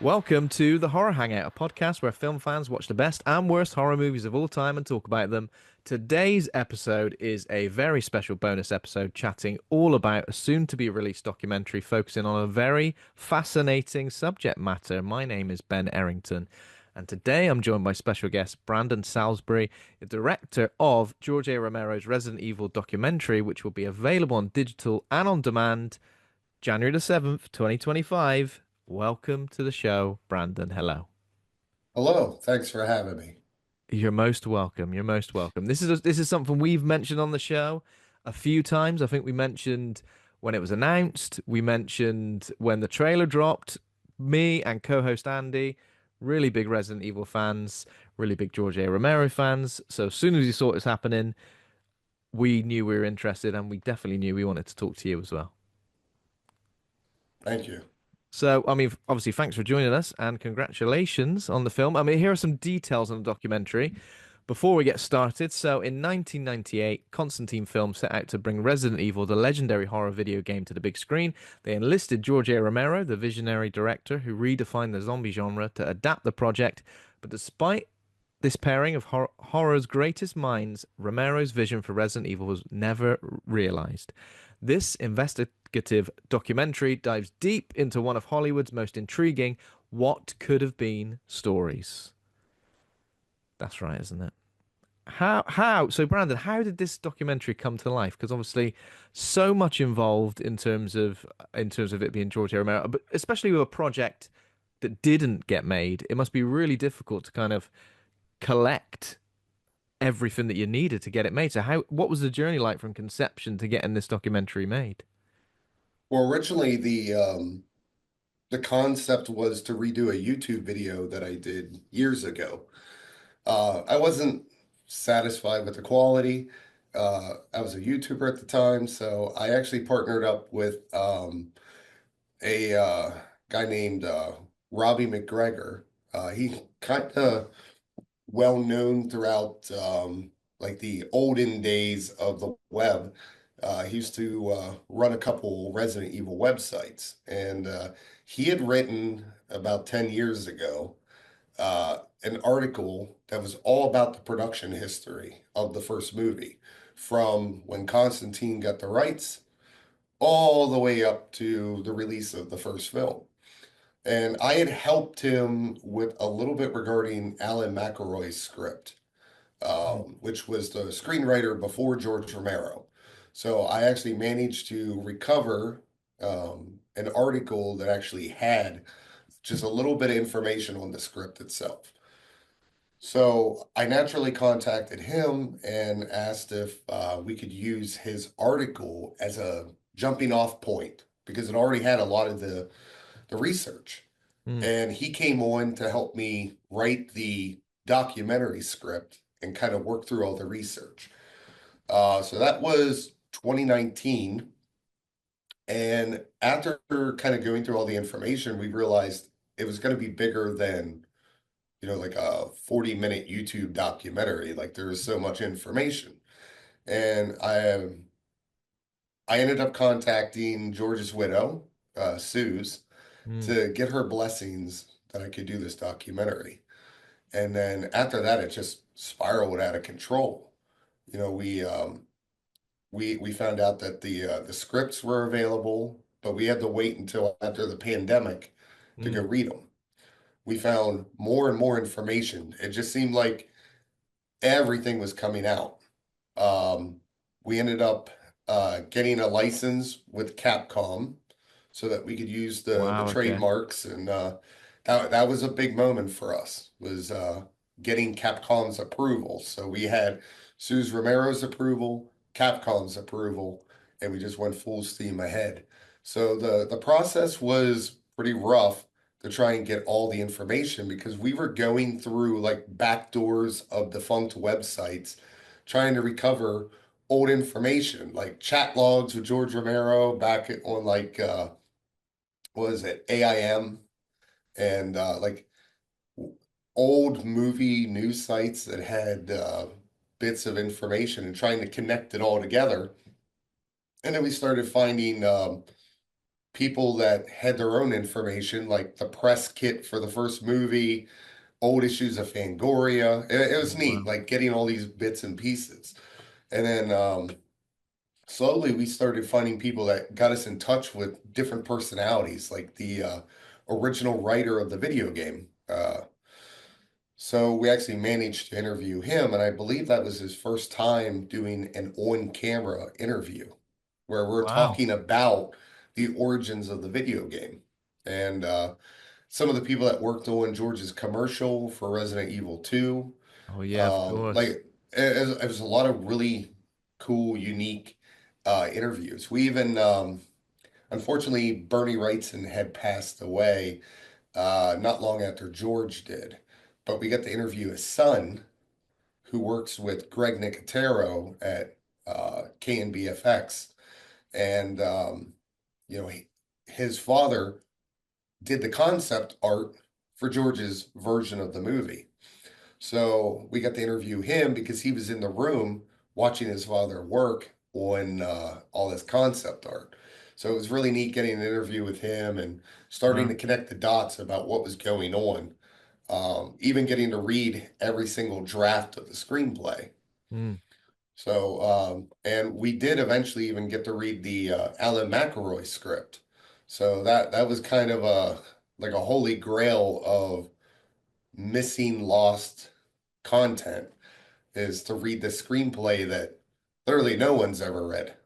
Welcome to the Horror Hangout, a podcast where film fans watch the best and worst horror movies of all time and talk about them. Today's episode is a very special bonus episode chatting all about a soon to be released documentary focusing on a very fascinating subject matter. My name is Ben Errington, and today I'm joined by special guest Brandon Salisbury, the director of George A. Romero's Resident Evil documentary, which will be available on digital and on demand January the 7th, 2025. Welcome to the show, Brandon. Hello. Hello, thanks for having me. You're most welcome. You're most welcome. This is something we've mentioned on the show a few times. I think we mentioned when it was announced, we mentioned when the trailer dropped. Me and co-host Andy, really big Resident Evil fans, really big George A. Romero fans. So as soon as we saw it was happening, we knew we were interested, and we definitely knew we wanted to talk to you as well. Thank you. So, I mean, obviously, thanks for joining us and congratulations on the film. I mean, here are some details on the documentary before we get started. So, in 1998, Constantin Film set out to bring Resident Evil, the legendary horror video game, to the big screen. They enlisted George A. Romero, the visionary director who redefined the zombie genre, to adapt the project. But despite this pairing of horror's greatest minds, Romero's vision for Resident Evil was never realized. This investigative documentary dives deep into one of Hollywood's most intriguing what could have been stories. That's right, isn't it? So Brandon, how did this documentary come to life? Because obviously so much involved in terms of it being George A. Romero, but especially with a project that didn't get made, it must be really difficult to kind of collect everything that you needed to get it made. So what was the journey like from conception to getting this documentary made? Well, originally the concept was to redo a YouTube video that I did years ago. I wasn't satisfied with the quality. I was a YouTuber at the time, so I actually partnered up with a guy named Robbie McGregor. He kind of well known throughout like the olden days of the web. He used to run a couple Resident Evil websites, and he had written about 10 years ago an article that was all about the production history of the first movie, from when Constantine got the rights all the way up to the release of the first film. And I had helped him with a little bit regarding Alan McElroy's script, Mm. which was the screenwriter before George Romero. So I actually managed to recover an article that actually had just a little bit of information on the script itself. So I naturally contacted him and asked if we could use his article as a jumping off point because it already had a lot of the research. Mm. And he came on to help me write the documentary script and kind of work through all the research. So that was 2019. And after kind of going through all the information, we realized it was going to be bigger than, like a 40-minute YouTube documentary. Like there was so much information. And I ended up contacting George's widow, Sue's, Mm. to get her blessings that I could do this documentary. And then after that, it just spiraled out of control. You know, we found out that the scripts were available, but we had to wait until after the pandemic to go Mm. read them. We found more and more information. It just seemed like everything was coming out. Um, we ended up getting a license with Capcom so that we could use the Wow, okay. trademarks, and that was a big moment for us, was getting Capcom's approval. So we had Suze Romero's approval, Capcom's approval, and we just went full steam ahead. So the process was pretty rough to try and get all the information because we were going through like back doors of defunct websites trying to recover old information like chat logs with George Romero back on like what is it, AIM, and like old movie news sites that had bits of information and trying to connect it all together. And then we started finding people that had their own information, like the press kit for the first movie, old issues of Fangoria. It was Oh, neat, wow. like getting all these bits and pieces. And then slowly we started finding people that got us in touch with different personalities, like the original writer of the video game. So we actually managed to interview him, and I believe that was his first time doing an on-camera interview where we're Wow. talking about the origins of the video game. And some of the people that worked on George's commercial for Resident Evil 2, Oh, yeah, of like course. it was a lot of really cool, unique interviews. We even, unfortunately, Bernie Wrightson had passed away not long after George did. But we got to interview his son, who works with Greg Nicotero at KNBFX. And, you know, his father did the concept art for George's version of the movie. So we got to interview him because he was in the room watching his father work on all this concept art. So it was really neat getting an interview with him and starting Wow. to connect the dots about what was going on. Even getting to read every single draft of the screenplay. Mm. So, and we did eventually even get to read the Alan McElroy script. So that was kind of a like a holy grail of missing lost content is to read the screenplay that literally no one's ever read.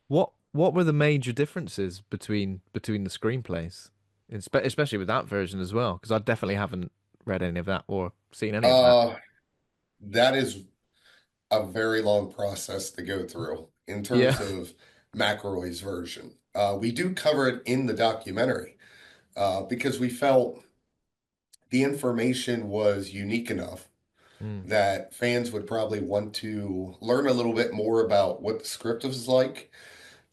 What were the major differences between the screenplays, especially with that version as well? Because I definitely haven't read any of that or seen any of that. Uh, that is a very long process to go through in Yeah. terms of McElroy's version. We do cover it in the documentary because we felt the information was unique enough Mm. that fans would probably want to learn a little bit more about what the script was like.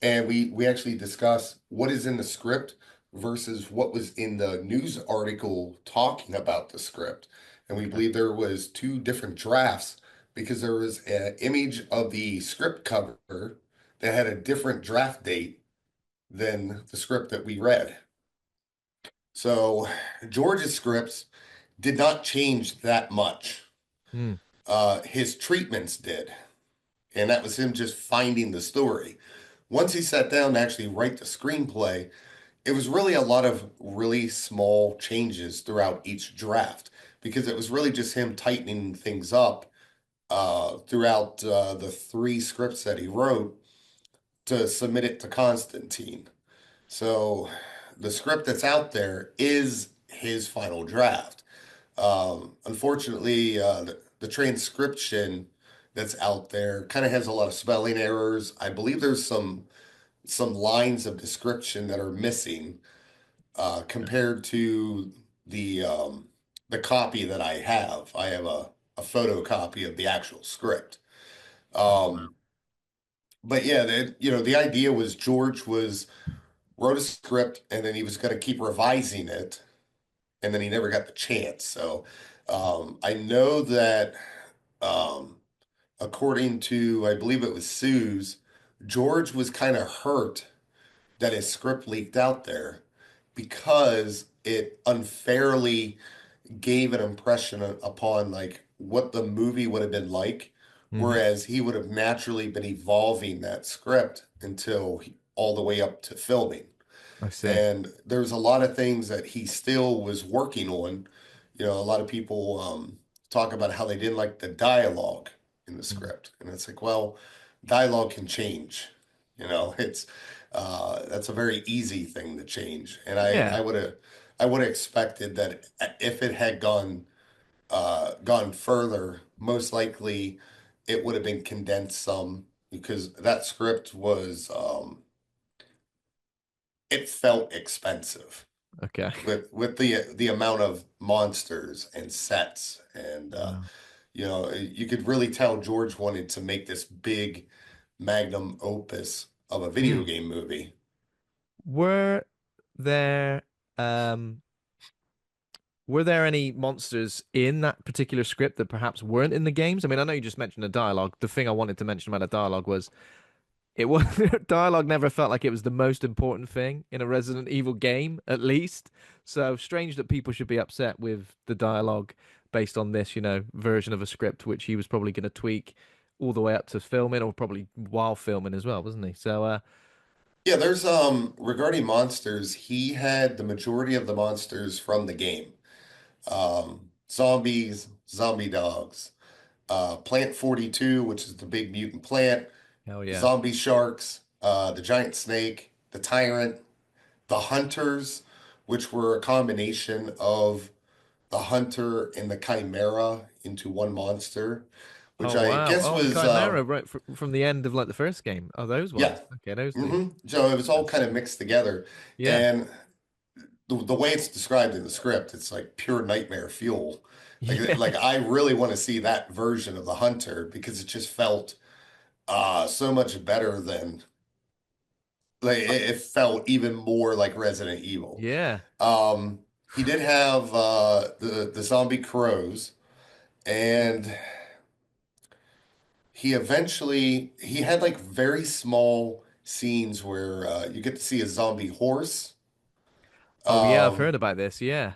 And we actually discuss what is in the script versus what was in the news article talking about the script. And we Okay. believe there was two different drafts because there was an image of the script cover that had a different draft date than the script that we read. So George's scripts did not change that much. Mm. His treatments did, and that was him just finding the story. Once he sat down to actually write the screenplay, it was really a lot of really small changes throughout each draft because it was really just him tightening things up throughout the three scripts that he wrote to submit it to Constantine. So the script that's out there is his final draft. Unfortunately, the transcription that's out there kind of has a lot of spelling errors. I believe there's some lines of description that are missing compared to the copy that I have. I have a photocopy of the actual script. Oh, wow. Um, but yeah, the idea was George was wrote a script and then he was going to keep revising it, and then he never got the chance. So I know that um, according to I believe it was Sue's, George was kind of hurt that his script leaked out there because it unfairly gave an impression upon like what the movie would have been like, Hmm. whereas he would have naturally been evolving that script until all the way up to filming. I see. And there's a lot of things that he still was working on. You know, a lot of people talk about how they didn't like the dialogue in the Mm. script, and it's like, well, dialogue can change. You know, it's that's a very easy thing to change. And Yeah. I would have expected that if it had gone further, most likely it would have been condensed some because that script was it felt expensive Okay. with the amount of monsters and sets and Wow. you know you could really tell George wanted to make this big magnum opus of a video Mm. game movie. Were there um were there any monsters in that particular script that perhaps weren't in the games? I mean, I know you just mentioned the dialogue. The thing I wanted to mention about the dialogue was it was dialogue never felt like it was the most important thing in a Resident Evil game, at least. So strange that people should be upset with the dialogue based on this, version of a script, which he was probably going to tweak all the way up to filming, or probably while filming as well, wasn't he? So, Yeah, there's regarding monsters, he had the majority of the monsters from the game. Zombies, zombie dogs, Plant 42, which is the big mutant plant, hell yeah. zombie sharks, the giant snake, the tyrant, the hunters, which were a combination of the hunter and the chimera into one monster, Oh which I wow. guess Oh, the was Chimera right from the end of like the first game. Oh, those yeah. ones. Okay, those two. So it was all kind Interesting. of mixed together. Yeah. And the way it's described in the script, it's like pure nightmare fuel. Yeah. Like I really want to see that version of the hunter because it just felt so much better than like it felt even more like Resident Evil. Yeah. He did have the zombie crows, and he had like very small scenes where you get to see a zombie horse. Oh yeah, I've heard Um, about this. Yeah.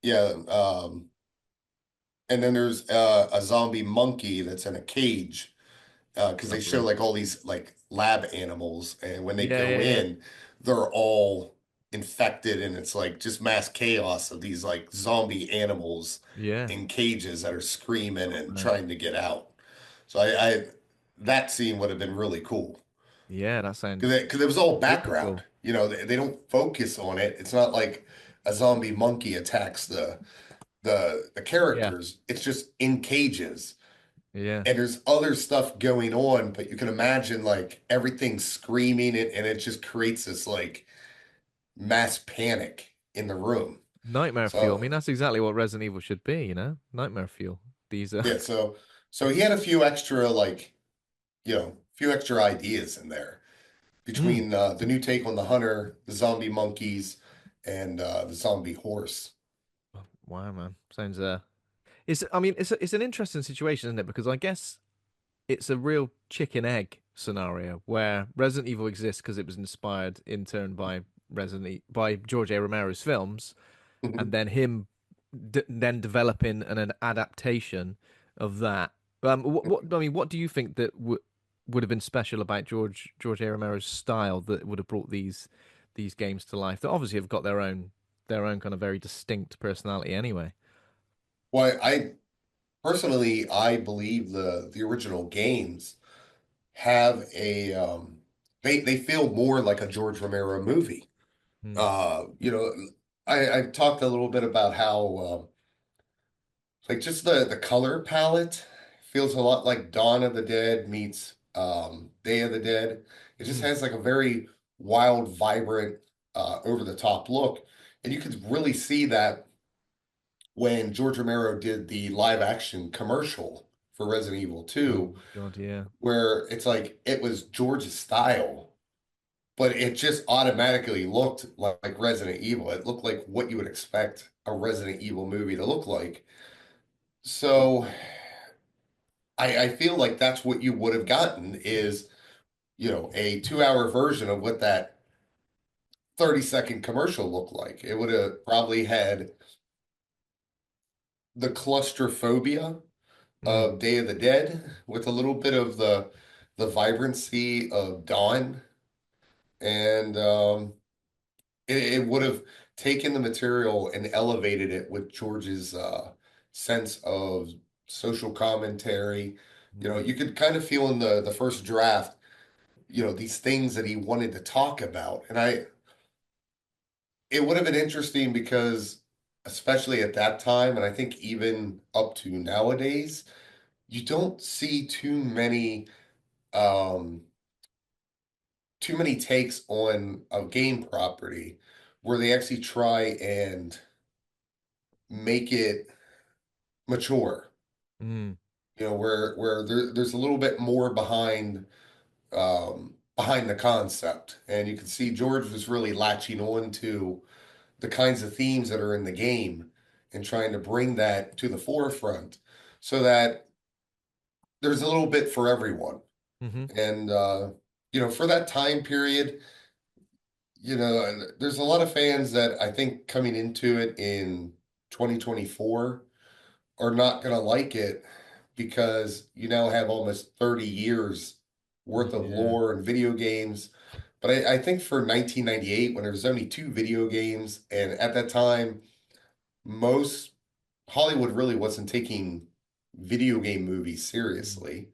yeah, and then there's a zombie monkey that's in a cage because they show Lovely. like all these like lab animals, and when they Yeah, go yeah, yeah. in, they're all infected, and it's like just mass chaos of these like zombie animals Yeah. in cages that are screaming Oh, and man. trying to get out. So I that scene would have been really cool Yeah, that because sounds it was all super background. cool. They don't focus on it. It's not like a zombie monkey attacks the Yeah. characters. It's just in cages. Yeah. And there's other stuff going on, but you can imagine like everything screaming and it just creates this like mass panic in the room. Nightmare fuel. I So mean, that's exactly what Resident Evil should be, Nightmare fuel. These are yeah, so he had a few extra like, few extra ideas in there Mm. between the new take on the hunter, the zombie monkeys, and the zombie horse. Wow, man. Sounds it's I mean, it's an interesting situation, isn't it? Because I guess it's a real chicken egg scenario where Resident Evil exists because it was inspired in turn by by George A. Romero's films, and Mhm. then him then developing an adaptation of that. What I mean, what do you think that would have been special about George A. Romero's style that would have brought these games to life? That obviously have got their own kind of very distinct personality anyway. Well, I personally I believe the original games have they feel more like a George Romero movie. Hmm. Uh, you know, I talked a little bit about how like just the color palette feels a lot like Dawn of the Dead meets Day of the Dead. It just Hmm. has like a very wild, vibrant, over the top look, and you could really see that when George Romero did the live action commercial for Resident Evil Oh 2, God, yeah. where it's like it was George's style, but it just automatically looked like Resident Evil. It looked like what you would expect a Resident Evil movie to look like. So I feel like that's what you would have gotten is, a 2 hour version of what that 30-second commercial looked like. It would have probably had the claustrophobia Hmm. of Day of the Dead with a little bit of the vibrancy of Dawn. And it would have taken the material and elevated it with George's sense of social commentary. Hmm. You could kind of feel in the first draft, these things that he wanted to talk about. And it would have been interesting because especially at that time, and I think even up to nowadays, you don't see um too many takes on a game property where they actually try and make it mature. Hmm. Where there's a little bit more behind the concept, and you can see George was really latching on to the kinds of themes that are in the game and trying to bring that to the forefront so that there's a little bit for everyone. Hmm. And for that time period, and there's a lot of fans that I think coming into it in 2024 are not going to like it because you now have almost 30 years worth of Yeah. lore and video games. But I think for 1998, when there was only two video games, and at that time, most Hollywood really wasn't taking video game movies Mm. seriously.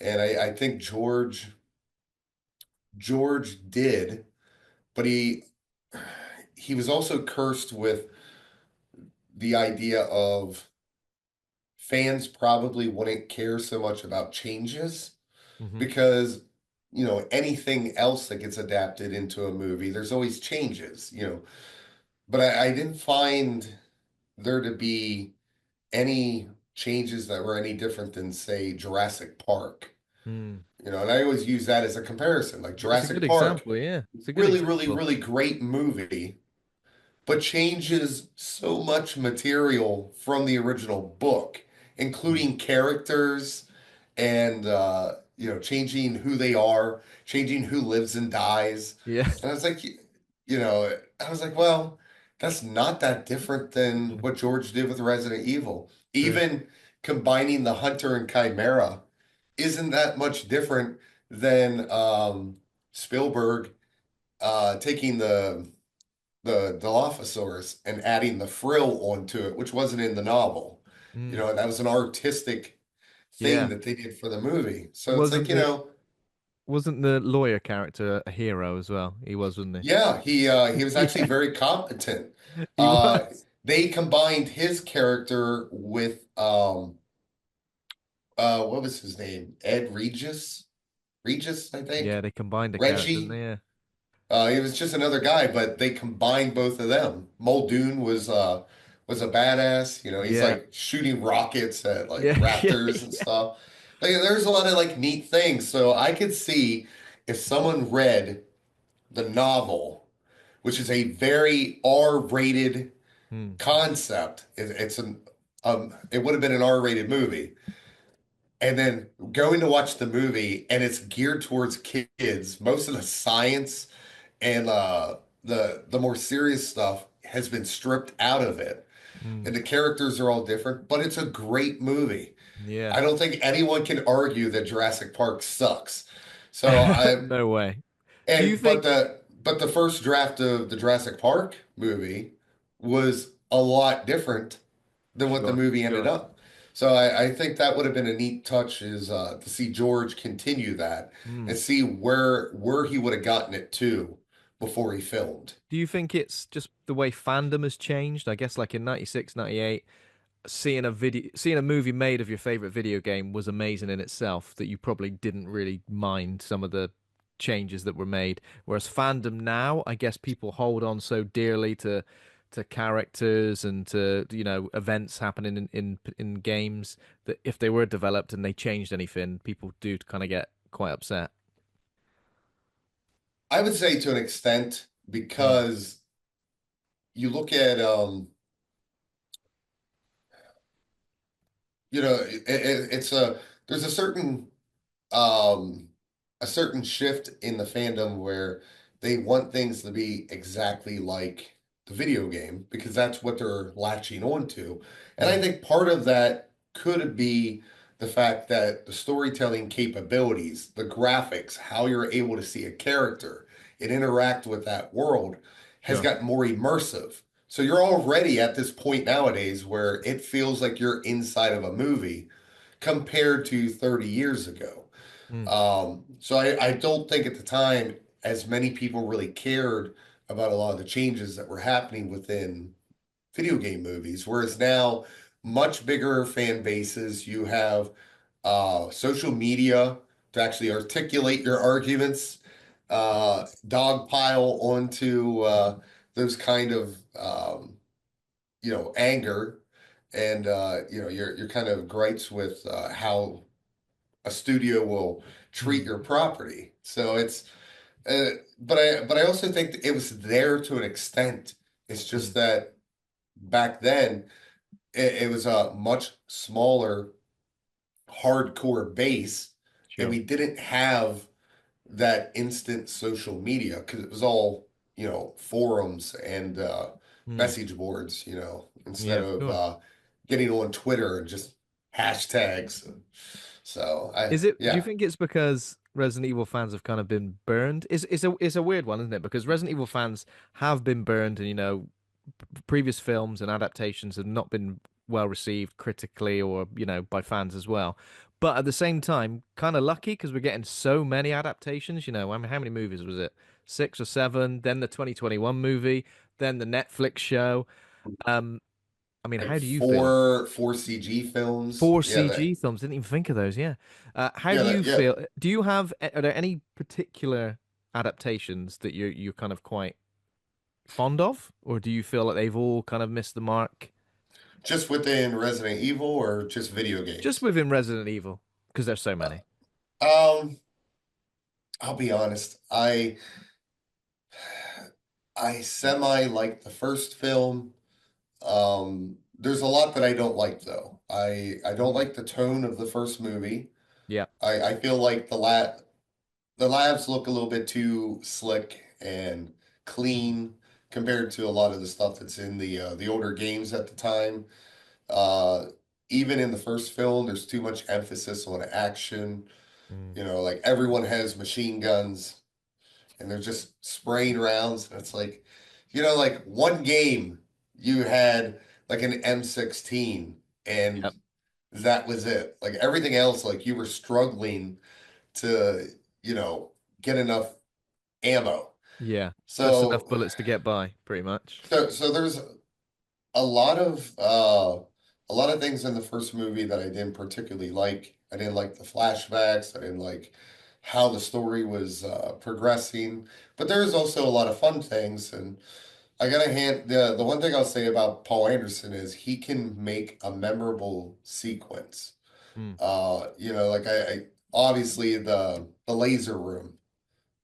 And I think George did, but he was also cursed with the idea of fans probably wouldn't care so much about changes Hmm. because anything else that gets adapted into a movie, there's always changes, but I didn't find there to be any changes that were any different than, say, Jurassic Park. Mm. And I always use that as a comparison. Like It's a good Jurassic Park, example, yeah. It's a good really, really, example. really great movie, but changes so much material from the original book, Mm. including characters and changing who they are, changing who lives and dies. Yeah. And I was like, well, that's not that different than Mm. what George did with Resident Evil. True. Even combining the Hunter and Chimera isn't that much different than Spielberg taking the Dilophosaurus and adding the frill onto it, which wasn't in the novel. Mm. That was an artistic thing Yeah. that they did for the movie. So it's like, Wasn't the lawyer character a hero as well? He was, wasn't yeah, he he? was actually Yeah, very competent. he Uh, was. they combined his character with what was his name? Ed Regis? Regis, I Yeah, think. they combined the character, didn't Reggie. they? Yeah. He was just another guy, but they combined both of them. Muldoon was a badass. He's Yeah. like shooting rockets at like Yeah. Yeah. raptors and Yeah. stuff. Like there's a lot of like neat things. So I could see if someone read the novel, which is a very R-rated Mm. concept. It would have been an R-rated movie. And then going to watch the movie, and it's geared towards kids. Most of the science and the more serious stuff has been stripped out of it, Mm. and the characters are all different. But it's a great movie. Yeah. I don't think anyone can argue that Jurassic Park sucks. So I No way. Do you and think? but the first draft of the Jurassic Park movie was a lot different than what the Sure. movie ended Sure. up. So I think that would have been a neat touch is to see George continue that Mm. and see where he would have gotten it to before he filmed. Do you think it's just the way fandom has changed? I guess like in 96, 98, seeing a movie made of your favorite video game was amazing in itself, that you probably didn't really mind some of the changes that were made. Whereas fandom now, I guess people hold on so dearly to characters and to, events happening in games that if they were developed and they changed anything, people do kind of get quite upset. I would say to an extent Mm. because you look at it's there's um, a certain shift in the fandom where they want things to be exactly like the video game because that's what they're latching onto. And I Mm. think part of that could be the fact that the storytelling capabilities, the graphics, how you're able to see a character and interact with that world has Sure. gotten more immersive. So you're already at this point nowadays where it feels like you're inside of a movie compared to 30 years ago. Mm. So I don't think at the time as many people really cared about a lot of the changes that were happening within video game movies, whereas now much bigger fan bases, you have social media to actually articulate your arguments, dogpile onto those kind of anger and your kind of gripes with how a studio will treat Mm. your property. So it's but I also think that it was there to an extent. It's just Mm. that back then it was a much smaller hardcore base and Sure. we didn't have that instant social media because it was all, forums and Hmm. message boards, Yeah, instead of of course. getting on Twitter and just hashtags. So Is it? Do you yeah, think it's because Resident Evil fans have kind of been burned? It's a weird one, isn't it? Because Resident Evil fans have been burned, and previous films and adaptations have not been well received critically or by fans as well. But at the same time, kind of lucky because we're getting so many adaptations. I mean, how many movies was it? Six or seven? Then the 2021 movie, then the Netflix show. Um, I mean, like how do you feel? four CG films. Four Yeah, that CG films. Didn't even think of those. Yeah. How yeah do you that yeah. feel? Do you have? Are there any particular adaptations that you're kind of quite fond of, or do you feel like they've all kind of missed the mark? Just within Resident Evil or just video Just games? within Resident Evil, because there's so Uh, many. Um, I'll be honest. I semi like the first film. There's a lot that I don't like though. I don't Mm. like the tone of the first movie. Yeah. I feel like the labs look a little bit too slick and Mm. clean compared to a lot of the stuff that's in the older games at the time. Uh, Even in the first film, there's too much emphasis on action. Mm. Like everyone has machine guns and they're just spraying rounds. And it's like, like one game you had like an M16 and Yep. that was it. Like everything else, like you were struggling to, you know, get enough ammo. Yeah. Just enough So, bullets to get by, pretty much. so there's a lot of a lot of things in the first movie that I didn't particularly like. I didn't like the flashbacks. I didn't like how the story was progressing. But there was also a lot of fun things. And I gotta hand the one thing I'll say about Paul Anderson is he can make a memorable sequence. Mm. Like I obviously the laser room,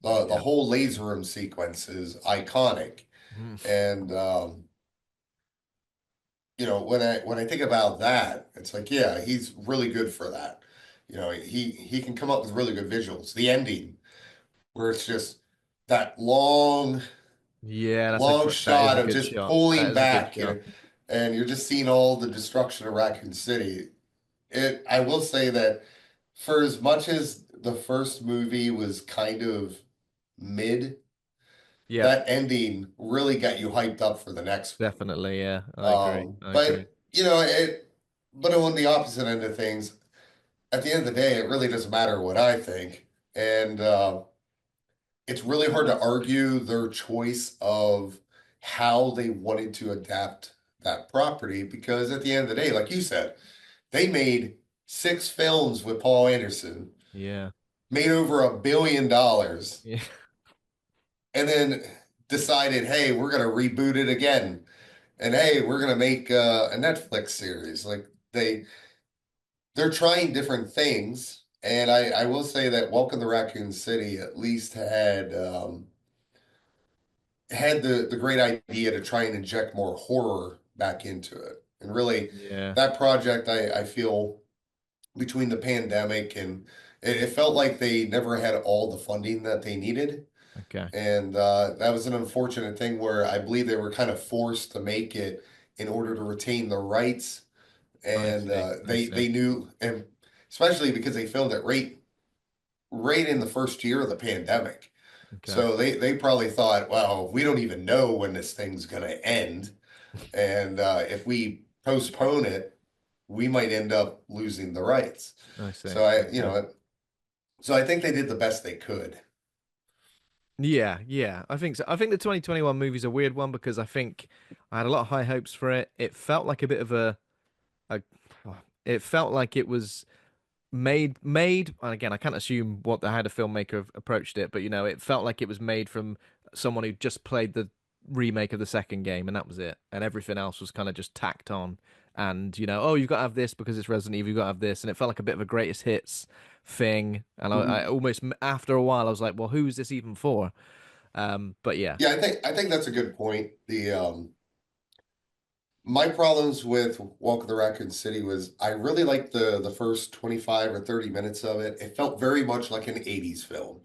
the Yeah. whole laser room sequence is iconic. Mm. And when I think about that, it's like, yeah, he's really good for that. He can come up with really good visuals. The ending, where it's just that long, Yeah, long that is shot a of good just shot. That pulling is a good back, shot. and you're just seeing all the destruction of Raccoon City. I will say that for as much as the first movie was kind of mid, Yeah, that ending really got you hyped up for the next one. definitely. Yeah, I agree. I agree. But on the opposite end of things, at the end of the day, it really doesn't matter what I think. And it's really hard to argue their choice of how they wanted to adapt that property because at the end of the day, like you said, they made six films with Paul Anderson, Yeah. made over $1 billion, Yeah. and then decided, hey, we're going to reboot it again. And hey, we're going to make a Netflix series. Like they're trying different things. And I will say that Welcome to Raccoon City at least had the great idea to try and inject more horror back into it. And really, Yeah. that project, I feel between the pandemic and it felt like they never had all the funding that they needed. Okay. And that was an unfortunate thing where I believe they were kind of forced to make it in order to retain the rights. I And see. I see. they knew, and especially because they filmed it right in the first year of the pandemic. Okay. So they probably thought, well, we don't even know when this thing's going to end. And if we postpone it, we might end up losing the rights. I see. So I see. I think they did the best they could. Yeah, yeah, I think so. I think the 2021 movie's a weird one because I think I had a lot of high hopes for it. It felt like a bit of a it felt like it was made and again I can't assume how the filmmaker approached it, but it felt like it was made from someone who just played the remake of the second game and that was it, and everything else was kind of just tacked on. And oh, you've got to have this because it's Resident Evil, you've got to have this, and it felt like a bit of a greatest hits thing. And I Mhm. almost, after a while, I was like, well, who is this even for? But yeah. Yeah, I think that's a good point. The My problems with Walk of the Raccoon City was I really liked the first 25 or 30 minutes of it. It felt very much like an 80s film.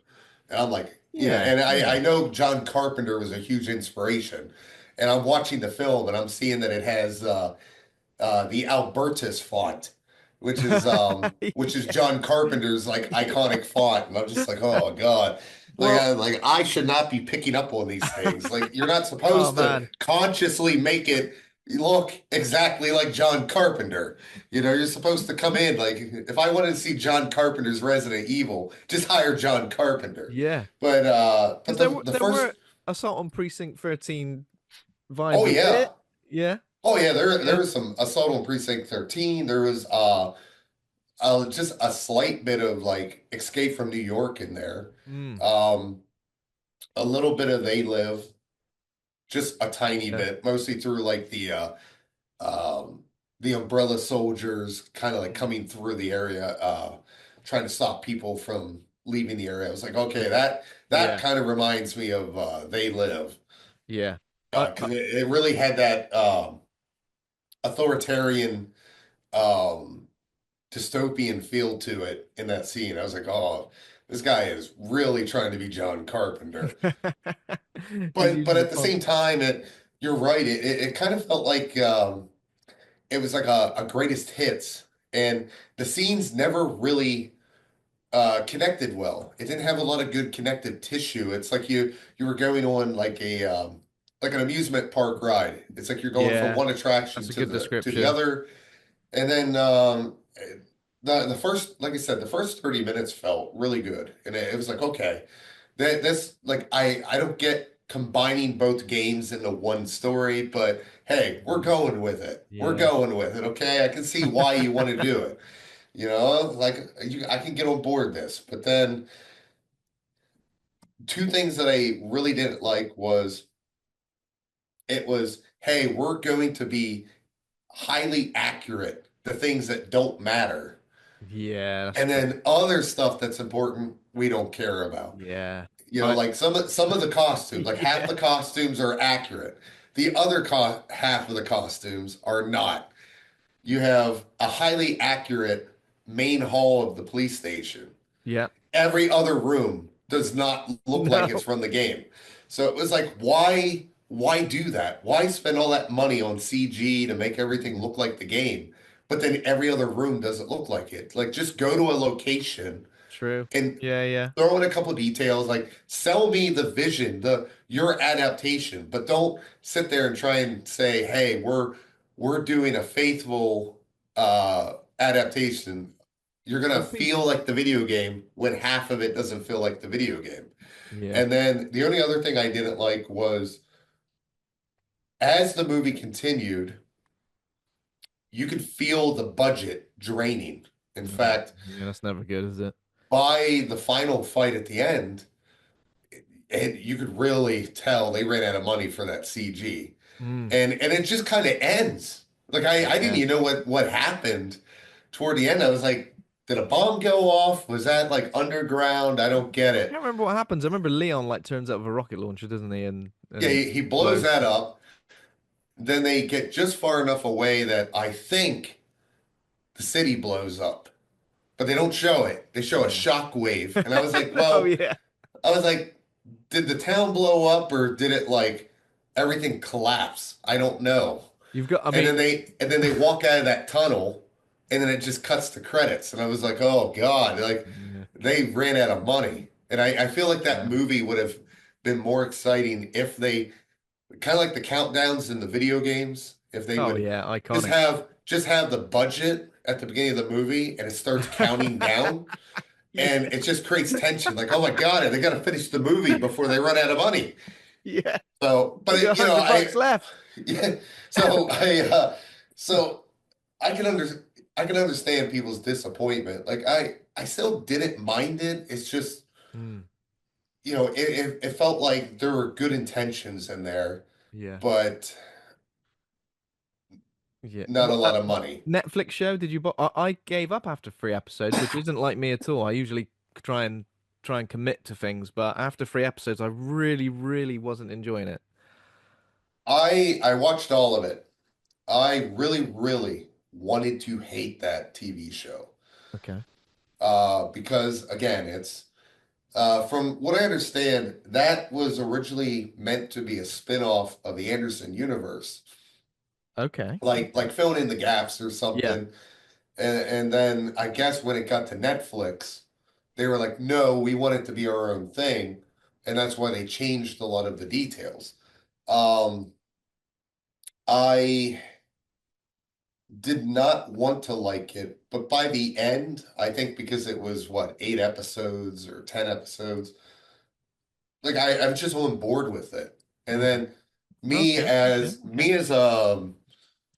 And I'm like, Yeah, and I yeah. know John Carpenter was a huge inspiration. And I'm watching the film and I'm seeing that it has the Albertus font, which is Yeah. John Carpenter's like Yeah. iconic font, and I'm just like, oh God, Well, like I should not be picking up on these things. Like you're not oh supposed to man. consciously make it look exactly like John Carpenter. You're supposed to come in like if I wanted to see John Carpenter's Resident Evil, just hire John Carpenter. Yeah. But Because the there were first, Assault on Precinct 13 oh vibes a yeah. bit. Yeah. Oh yeah, there Yeah. was some Assault on Precinct 13. There was just a slight bit of like Escape from New York in there. Mm, Um, a little bit of They Live, just a tiny yeah. bit, mostly through like um the Umbrella Soldiers kind of like Mm, coming through the area, trying to stop people from leaving the area. I was like, okay, that yeah. kind of reminds me of They Live. Yeah. I Because it really had that authoritarian um dystopian feel to it in that scene. I was like, oh, this guy is really trying to be John Carpenter. He's But using the at the font. same time, you're right. It kind of felt like it was like a greatest hits, and the scenes never really connected well. It didn't have a lot of good connective tissue. It's like you were going on like a like an amusement park ride. It's like you're going from Yeah. one attraction That's a to good the description. other. And then the first, like I said, the first 30 minutes felt really good, and it was like, okay, this like I don't get combining both games into one story, but hey, we're Mm, going with it. We're yeah. going with it. Okay, I can see why you want to do it. Like I can get on board this, but then two things that I really didn't like was it was, hey, we're going to be highly accurate, the things that don't matter. Yeah, that's And true. then other stuff that's important, we don't care about. Yeah. You know, I like some of the costumes, like half yeah. the costumes are accurate. The other half of the costumes are not. You have a highly accurate main hall of the police station. Yeah. Every other room does not look like it's No. from the game. So it was like, why do that? Why spend all that money on CG to make everything look like the game? But then every other room doesn't look like it. Like just go to a location True. and Yeah, yeah. throw in a couple details, like sell me the vision, the your adaptation, but don't sit there and try and say, hey, we're doing a faithful adaptation. You're gonna Well, people. feel like the video game when half of it doesn't feel like the video game. Yeah. And then the only other thing I didn't like was as the movie continued, you could feel the budget draining. In Mm, fact, yeah, that's never good, is it? by the final fight at the end, and you could really tell they ran out of money for that CG. Mm, And it just kind of ends. Like I didn't yeah. even know what happened toward the end. I was like, did a bomb go off? Was that like underground? I don't get I it. can't remember what happens. I remember Leon like turns out with a rocket launcher, doesn't he? And Yeah, he he blows blows that stuff. up. Then they get just far enough away that I think the city blows up. But they don't show it. They show a Mm. shock wave. And I was like, Oh well, yeah. I was like, did the town blow up or did it like everything collapse? I don't know. You've got. I And then mean, they walk out of that tunnel and then it just cuts to credits. And I was like, oh God, like yeah. they ran out of money. And I feel like that Yeah. movie would have been more exciting if they kind of like the countdowns in the video games, if they Oh would yeah. Iconic. just have the budget at the beginning of the movie and it starts counting down Yeah. and it just creates tension. Like, oh my God, they got to finish the movie before they run out of money. Yeah. So, but We got $100 left. yeah, so so I can I can understand people's disappointment. Like I still didn't mind it. It's just, Mm, it felt like there were good intentions in there, yeah. but Yeah. not a lot of money. Netflix show? Did you? I gave up after 3 episodes, which isn't like me at all. I usually try and commit to things, but after 3 episodes, I really, really wasn't enjoying it. I watched all of it. I really, really wanted to hate that TV show. Okay. Because again, From what I understand, that was originally meant to be a spin-off of the Anderson universe, Okay. like filling in the gaps or Yeah. something. And then I guess when it got to Netflix, they were like, no, we want it to be our own thing. And that's why they changed a lot of the details. Um, I did not want to like it, but by the end, I think because it was what, 8 episodes or 10 episodes, like I was just on board with it. And Mm. then me Okay. Okay. as Okay. me as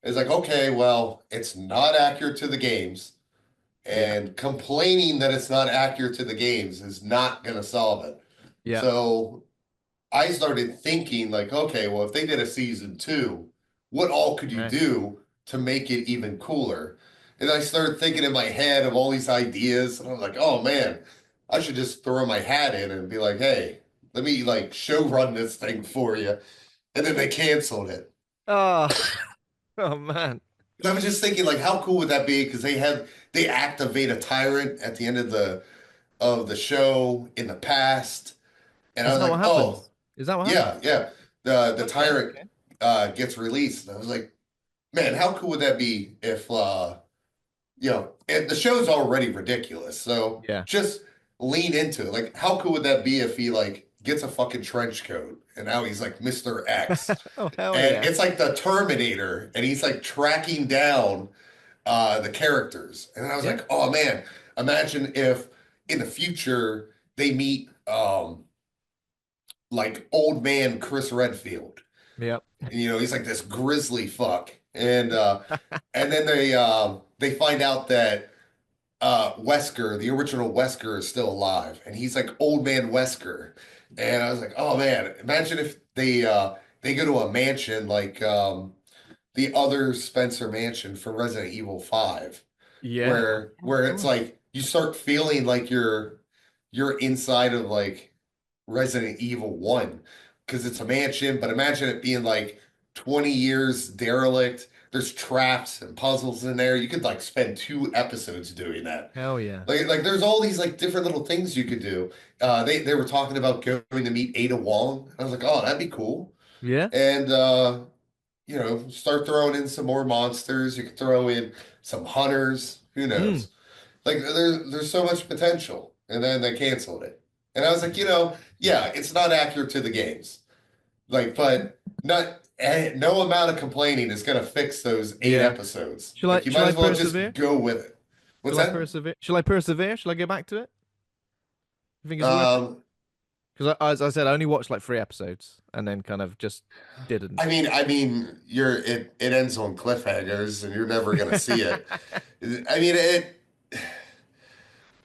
is like, okay, well, it's not accurate to the games, Yeah. and complaining that it's not accurate to the games is not gonna solve it. Yeah. So I started thinking like, okay, well, if they did a season two, what all could you Right. do to make it even cooler? And I started thinking in my head of all these ideas, and I was like, oh man, I should just throw my hat in and be like, hey, let me like show run this thing for you. And then they canceled it. Oh, oh man. And I was just thinking, like, how cool would that be? Because they activate a tyrant at the end of the show in the past, and I Is was that what like, oh, happens? Is that what yeah, happens? yeah. The Okay. tyrant Okay. gets released. And I was like, man, how cool would that be if and the show's already ridiculous. So Yeah. just lean into it. Like, how cool would that be if he like gets a fucking trench coat and now he's like Mr. X. Oh, hell And yeah. it's like the Terminator, and he's like tracking down the characters. And I was Yeah. like, oh man, imagine if in the future they meet like old man Chris Redfield. Yep. And, he's like this grizzly fuck. And then they find out that Wesker, the original Wesker, is still alive, and he's like old man Wesker. And I was like, oh man, imagine if they go to a mansion like the other Spencer mansion from Resident Evil 5, Yeah. where Yeah, of it's course. like you start feeling like you're inside of like Resident Evil 1 because it's a mansion, but imagine it being like 20 years derelict. There's traps and puzzles in there. You could like spend 2 episodes doing that. Hell yeah. Like there's all these like different little things you could do. They were talking about going to meet Ada Wong. I was like, oh, that'd be cool. Yeah. And start throwing in some more monsters. You could throw in some hunters. Who Mm. knows? Like there's so much potential. And then they canceled it. And I was like, yeah, it's not accurate to the games. Like, but no amount of complaining is gonna fix those eight Yeah. episodes. Shall I Like you shall might I as well just persevere? go with it. What's Shall I that? persevere? Shall I persevere? Shall I go back to it? You think it's worth it? Um, Because as I said, I only watched like 3 episodes and then kind of just didn't. it ends on cliffhangers and you're never gonna see it. I mean,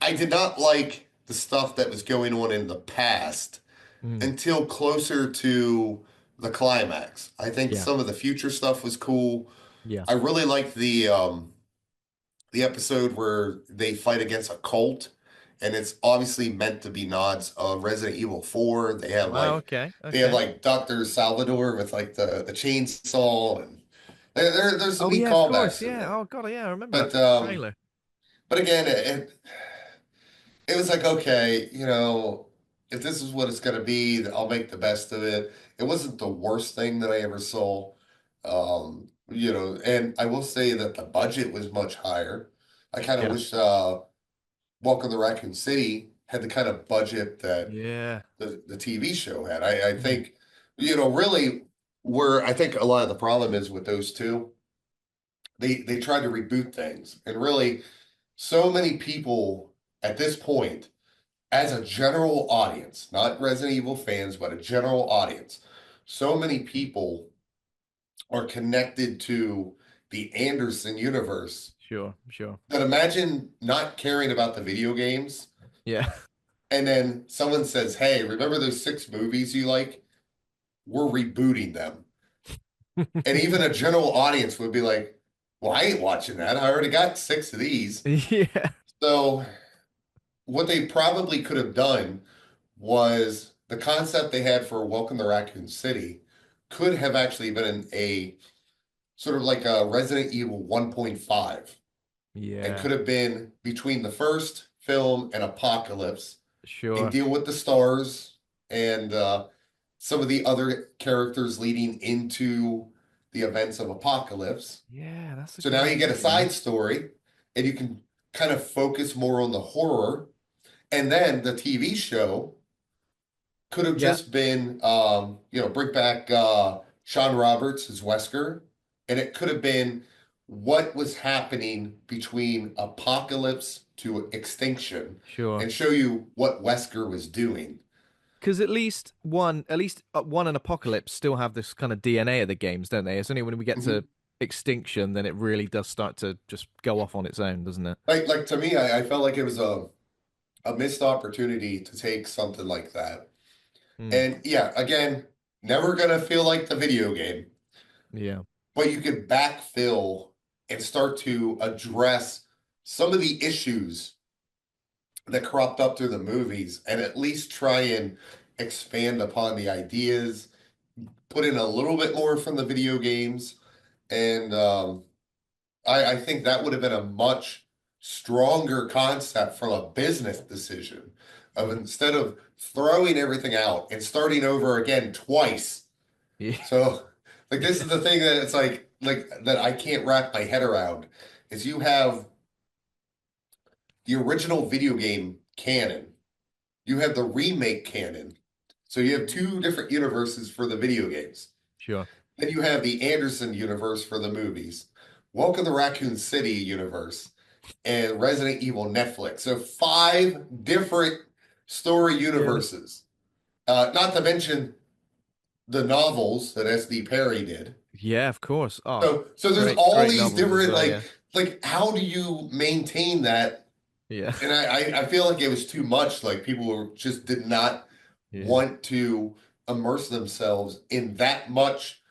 I did not like the stuff that was going on in the past Mm. until closer to the climax. I think Yeah. some of the future stuff was cool. Yeah. I really liked the episode where they fight against a cult, and it's obviously meant to be nods of Resident Evil 4. Wow. Okay. They have Okay. like Dr. Salvador with like the chainsaw, and there's some Oh neat yeah, of course. callbacks in Yeah. there. Oh God. Yeah. I remember that But from the trailer. again, it was like, okay, if this is what it's gonna be, I'll make the best of it. It wasn't the worst thing that I ever saw. And I will say that the budget was much higher. I kind of Yeah. wish Welcome to Raccoon City had the kind of budget that Yeah. the TV show had. I Mm. think, really where I think a lot of the problem is with those two, they tried to reboot things. And really, so many people at this point, as a general audience, not Resident Evil fans, but a general audience, so many people are connected to the Anderson universe Sure. Sure. that imagine not caring about the video games. Yeah. And then someone says, hey, remember those 6 movies you like? We're rebooting them. And even a general audience would be like, well, I ain't watching that. I already got 6 of these. Yeah. So what they probably could have done was the concept they had for Welcome to Raccoon City could have actually been a sort of like a Resident Evil 1.5, and Yeah. could have been between the first film and Apocalypse. and Sure. deal with the stars and some of the other characters leading into the events of Apocalypse. Yeah, that's a So good now you get idea, a you know. side story and you can kind of focus more on the horror. And then the TV show could have Yeah, just been, bring back Sean Roberts as Wesker, and it could have been what was happening between Apocalypse to Extinction sure. and show you what Wesker was doing. Because at least one and Apocalypse still have this kind of DNA of the games, don't they? It's only when we get to Mhm. Extinction then it really does start to just go off on its own, doesn't it? Like to me, I felt like it was a missed opportunity to take something like that. Mm, And yeah, again, never gonna feel like the video game, yeah. but you could backfill and start to address some of the issues that cropped up through the movies and at least try and expand upon the ideas, put in a little bit more from the video games. And I think that would have been a much stronger concept from a business decision of Hmm. instead of throwing everything out and starting over again twice. Yeah. So like this Yeah. is the thing that it's like that I can't wrap my head around is you have the original video game canon. You have the remake canon. So you have two different universes for the video games. Sure. Then you have the Anderson universe for the movies, Welcome to Raccoon City universe, and Resident Evil Netflix. So five different story Yeah. universes. Not to mention the novels that S.D. Perry did. Yeah, of course. Oh, So there's great, all great these novels as different well, yeah. like how do you maintain that? Yeah. And I feel like it was too much. Like people just did not Yeah. want to immerse themselves in that much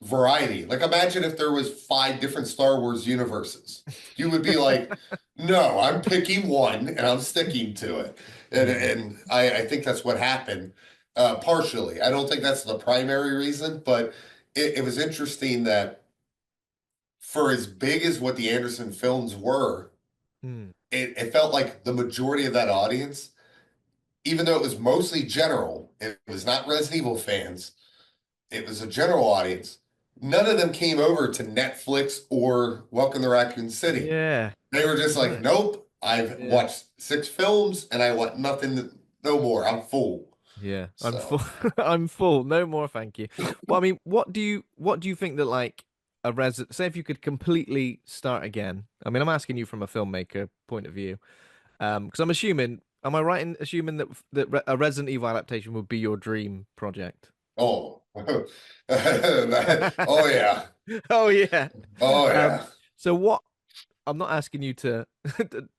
variety. Like imagine if there was five different Star Wars universes. You would be like, no, I'm picking one and I'm sticking to it. And Yeah. and I think that's what happened. Partially. I don't think that's the primary reason, but it was interesting that for as big as what the Anderson films were, Mm. it felt like the majority of that audience, even though it was mostly general, it was not Resident Evil fans, it was a general audience. None of them came over to Netflix or Welcome to Raccoon City. Yeah. They were just like, No. nope, I've Yeah. watched six films and I want nothing, no more. I'm full. Yeah. I'm full. So, I'm full. No more, thank you. Well, I mean, what do you think that like a say if you could completely start again? I mean, I'm asking you from a filmmaker point of view. Because I'm assuming, am I right in assuming a Resident Evil adaptation would be your dream project? oh, oh yeah. Oh yeah. Oh Um, yeah. so what? I'm not asking you to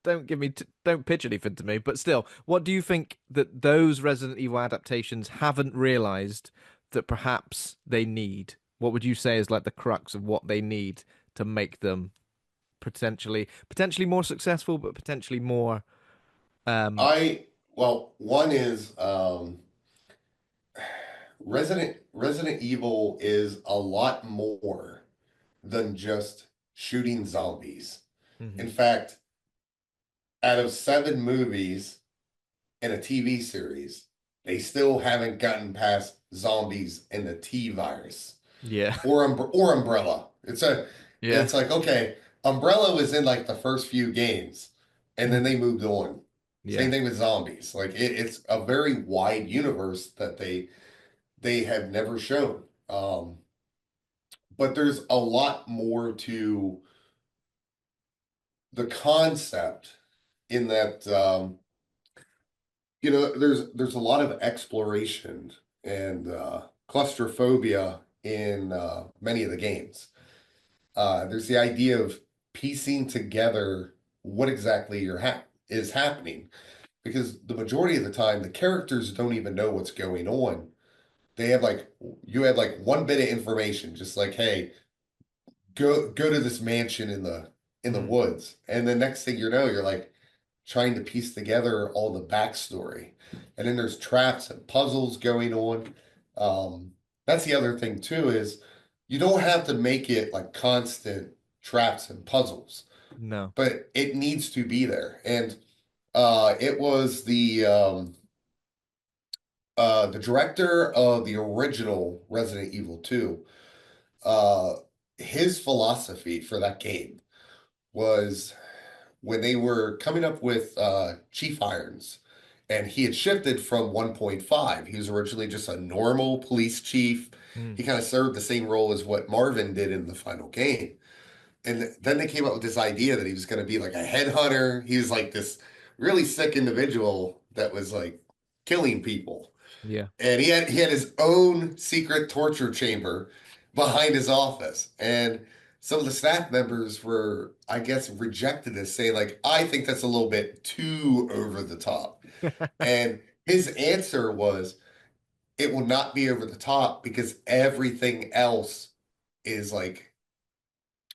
don't pitch anything to me, but still, what do you think that those Resident Evil adaptations haven't realized that perhaps they need? What would you say is like the crux of what they need to make them potentially more successful, but potentially more um Well, one is Resident Evil is a lot more than just shooting zombies. In mhm. fact, out of seven movies and a TV series, they still haven't gotten past zombies and the T virus Yeah. or Umbrella. Yeah. It's like okay, Umbrella was in like the first few games, and then Mm. they moved on. Yeah. Same thing with zombies. Like it's a very wide universe that they have never shown. But there's a lot more to the concept in that there's a lot of exploration and claustrophobia in many of the games. There's the idea of piecing together what exactly is happening because the majority of the time the characters don't even know what's going on. They have like you had like one bit of information, just like, hey, go to this mansion in the Mm. woods. And the next thing you know, you're like trying to piece together all the backstory. And then there's traps and puzzles going on. That's the other thing too, is you don't have to make it like constant traps and puzzles, No. but it needs to be there. And It was the director of the original Resident Evil 2. Uh, his philosophy for that game was when they were coming up with Chief Irons, and he had shifted from 1.5. He was originally just a normal police chief. Mm. He kind of served the same role as what Marvin did in the final game. And then they came up with this idea that he was going to be like a headhunter. He was like this really sick individual that was like killing people. Yeah. And he had his own secret torture chamber behind his office. And some of the staff members were, I guess, rejected this, saying like, I think that's a little bit too over the top. And his answer was, it will not be over the top because everything else is like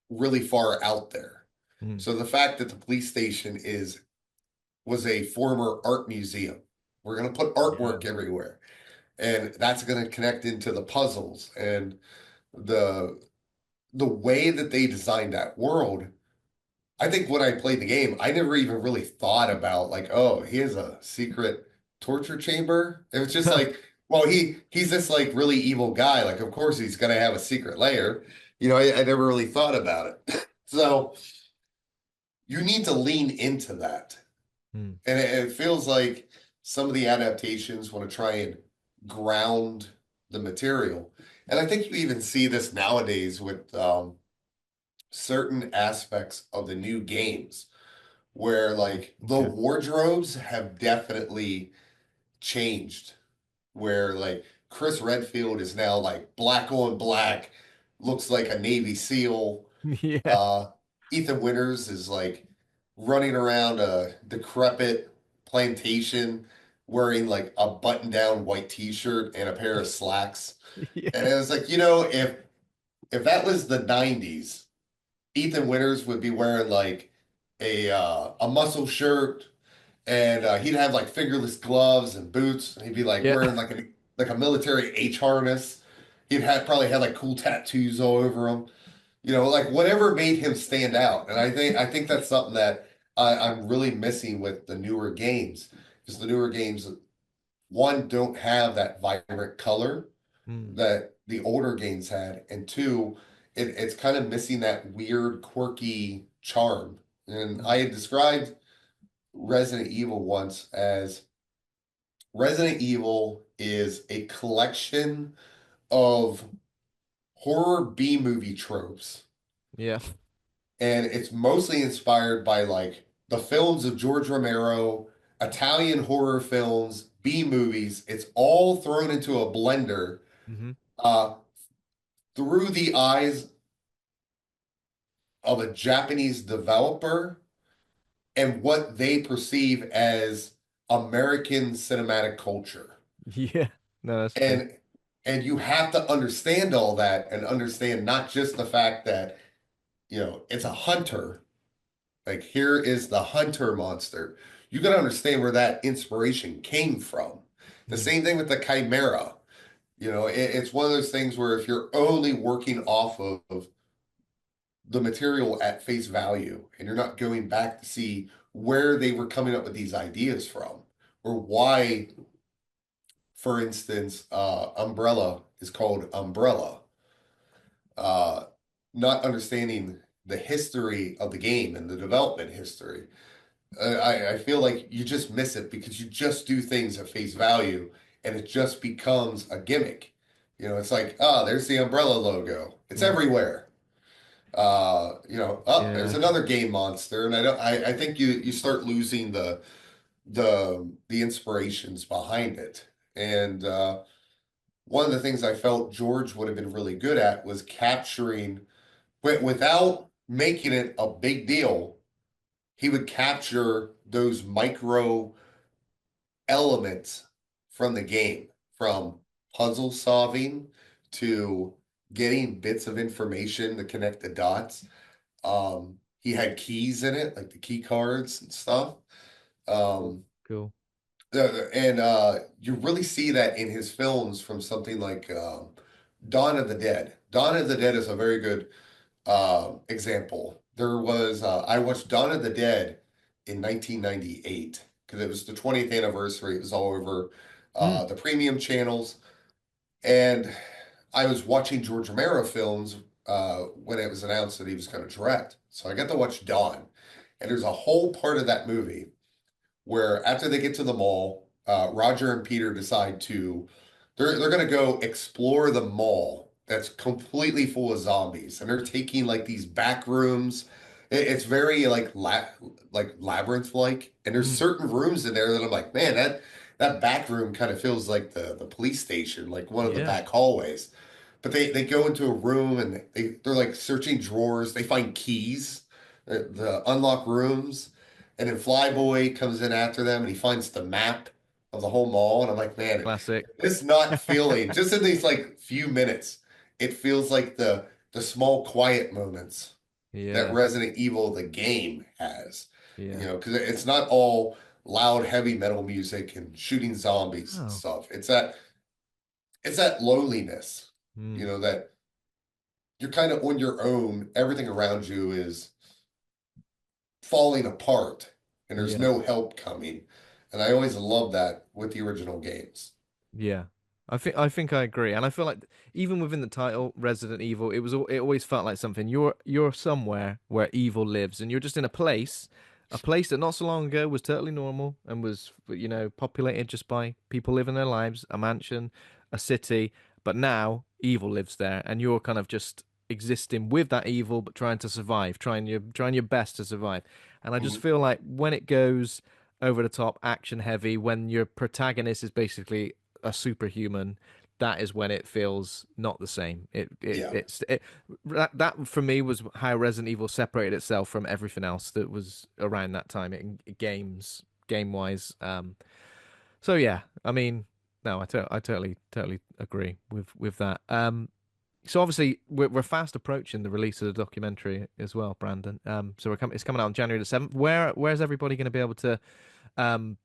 really far out there. Mm. So the fact that the police station is was a former art museum. We're going to put Yeah. artwork everywhere. And that's going to connect into the puzzles and the the way that they designed that world. I think when I played the game, I never even really thought about like, oh, he has a secret torture chamber. It was just like, well, he's this like really evil guy. Like, of course he's gonna have a secret lair. I never really thought about it. So you need to lean into that. Mm. And it feels like some of the adaptations want to try and ground the material. And I think you even see this nowadays with certain aspects of the new games, where like the Okay. wardrobes have definitely changed. Where like Chris Redfield is now like black on black, looks like a Navy SEAL. Yeah. uh, Ethan Winters is like running around a decrepit plantation wearing like a button-down white t-shirt and a pair of slacks. And Yeah. it was like, if that was the 90s, Ethan Winters would be wearing like a muscle shirt, and he'd have like fingerless gloves and boots. And he'd be like Yeah. wearing like a military H harness. He'd have probably had like cool tattoos all over him. Like whatever made him stand out. And I think that's something that I'm really missing with the newer games. Because the newer games, one, don't have that vibrant color Mm. that the older games had, and two, it's kind of missing that weird, quirky charm. And I Mm. had described Resident Evil once as Resident Evil is a collection of horror B movie tropes, Yeah. and it's mostly inspired by like the films of George Romero, Italian horror films, B movies. It's all thrown into a blender Hmm. uh, through the eyes of a Japanese developer and what they perceive as American cinematic culture. Yeah. No, that's true. And and you have to understand all that and understand not just the fact that, it's a hunter. Like here is the hunter monster. You got to understand where that inspiration came from. The Mm. same thing with the chimera. It's one of those things where if you're only working off of the material at face value and you're not going back to see where they were coming up with these ideas from, or why, for instance, umbrella is called umbrella, uh, not understanding the history of the game and the development history. I feel like you just miss it because you just do things at face value and it just becomes a gimmick. It's like, there's the umbrella logo. It's Mm. everywhere. There's Yeah. another game monster, and I think you start losing the inspirations behind it. And one of the things I felt George would have been really good at was capturing, but without making it a big deal, he would capture those micro elements from the game, from puzzle solving to getting bits of information to connect the dots. He had keys in it, like the key cards and stuff. Cool. Um, Cool. and you really see that in his films from something like Dawn of the Dead. Dawn of the Dead is a very good example. I watched Dawn of the Dead in 1998 because it was the 20th anniversary. It was all over Mm, the premium channels. And I was watching George Romero films when it was announced that he was going to direct. So I got to watch Dawn. And there's a whole part of that movie where after they get to the mall, Roger and Peter decide to they're gonna go explore the mall that's completely full of zombies, and they're taking like these back rooms. It's very like labyrinth like, and there's mm, certain rooms in there that I'm like, man, that back room kind of feels like the police station, like one of the yeah, back hallways. But they go into a room and they're like searching drawers. They find keys, the unlock rooms. And then Flyboy comes in after them and he finds the map of the whole mall. And I'm like, man, classic. it's not feeling, just in these like few minutes, it feels like the small quiet moments that Yeah, Resident Evil the game has. yeah. Because it's not all loud heavy metal music and shooting zombies and Oh, stuff. It's that loneliness, mm, that you're kind of on your own. Everything around you is falling apart and there's yeah. no help coming. And I always love that with the original games. Yeah. I think I agree. And I feel like even within the title Resident Evil, it always felt like something. You're somewhere where evil lives and you're just in a place that not so long ago was totally normal and was, populated just by people living their lives, a mansion, a city, but now evil lives there and you're kind of just existing with that evil but trying to survive, trying your best to survive. And I just Mhm. feel like when it goes over the top, action heavy, when your protagonist is basically a superhuman, that is when it feels not the same. Yeah. That for me was how Resident Evil separated itself from everything else that was around that time in games, game wise. So yeah, I mean, no, I totally agree with that. So obviously we're fast approaching the release of the documentary as well, Brandon. So it's coming out on January the 7th. Where's everybody going to be able to um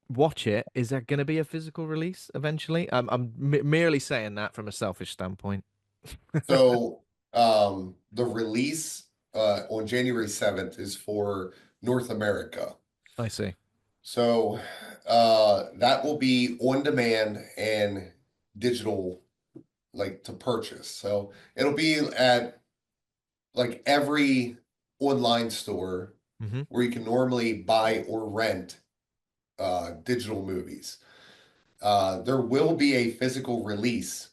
watch it? Is there going to be a physical release eventually? I'm merely saying that from a selfish standpoint. So the release on January 7th is for North America. I see. So that will be on demand and digital, like to purchase. So it'll be at like every online store Hmm. where you can normally buy or rent digital movies. There will be a physical release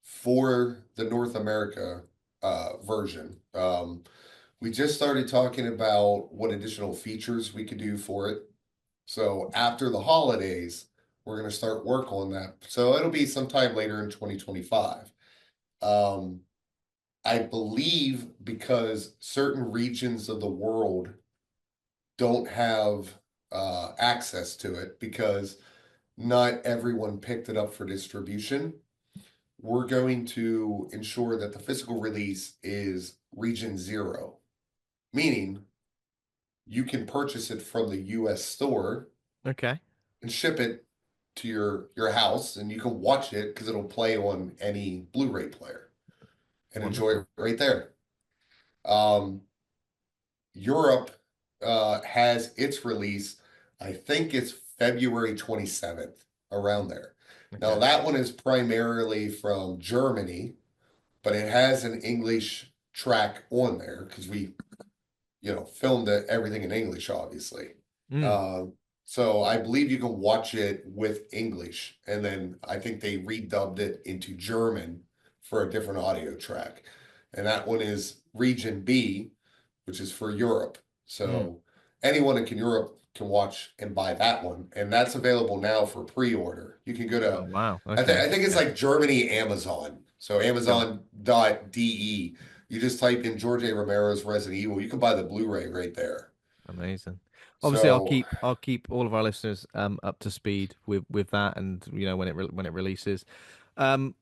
for the North America version. We just started talking about what additional features we could do for it. So after the holidays, we're going to start work on that. So it'll be sometime later in 2025. Um, I believe because certain regions of the world don't have access to it because not everyone picked it up for distribution. We're going to ensure that the physical release is region zero, meaning you can purchase it from the US store Okay. and ship it to your house and you can watch it because it'll play on any Blu-ray player and enjoy Wonderful. it right there. Um, Europe has its release, I think it's February 27th, around there. Now, Okay. that one is primarily from Germany, but it has an English track on there because we filmed everything in English, obviously. Mm. Um, so I believe you can watch it with English, and then I think they redubbed it into German for a different audio track. And that one is Region B, which is for Europe. Mm. So anyone in Europe can watch and buy that one, and that's available now for pre-order. You can go Oh to, wow. I think Okay. I think it's Yeah. like Germany Amazon. So Sure. Amazon.de. You just type in George A. Romero's Resident Evil. You can buy the Blu-ray right there. Amazing. Obviously, So I'll keep all of our listeners up to speed with that, and when it releases. Um,